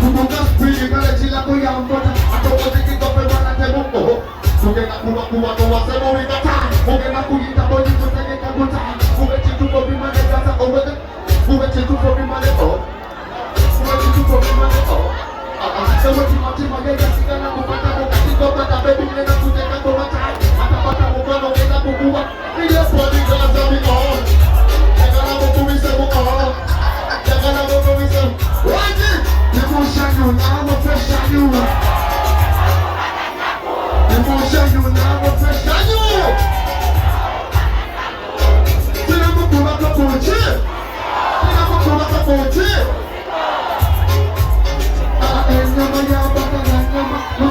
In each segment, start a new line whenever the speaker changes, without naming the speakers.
Kubuka spring kalechila kuyambota atopoziki tope wana temuko Sugena kuwa kuwa towa semo wikata Mugena kuyita boji tutege kaguta Uwe chitu for bimane gata owede Uwe chitu for bimane o Uwe chitu for bimane o Sewe tima gega sigana kupata mukati Gopa ta baby nena kuteka tomata Atapata mukano gena kukuwa Niye podi gaza mi on Yagana mukumise mu on Yagana mukumise mu Wadi Emotion you now, I'm a fresh on you. Emotion you now, I'm a fresh on you. Till I'm a pull up a boat. Till I'm a pull up a boat. I'm a yaba,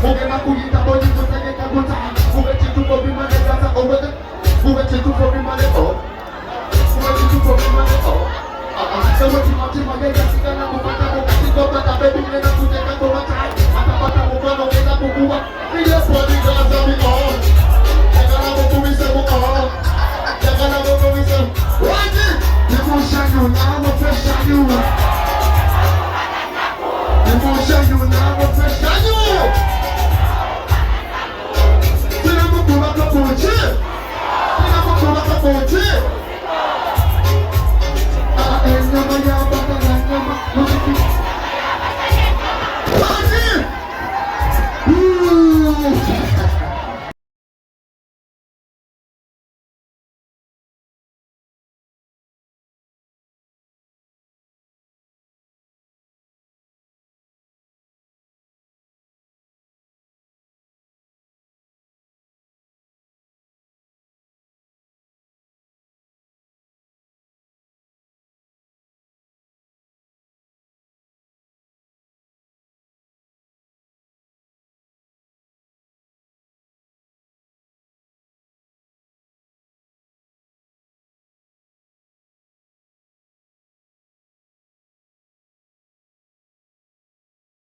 Mugena kuyita boji tutege kaguta Uwe chitu for bimane gata owede Uwe chitu for bimane o Uwe chitu for bimane o Sewe tima gega sigana kupata mukati Gopa ta baby nena kuteka tomata Atapata mukano gena kukuwa Niye podi gaza mi on Yagana mukumise mu on Yagana mukumise mu Wadi Emotion you now, I'm a fresh on you. Emotion you now, I'm a fresh on you. Till I'm a pull up a boat.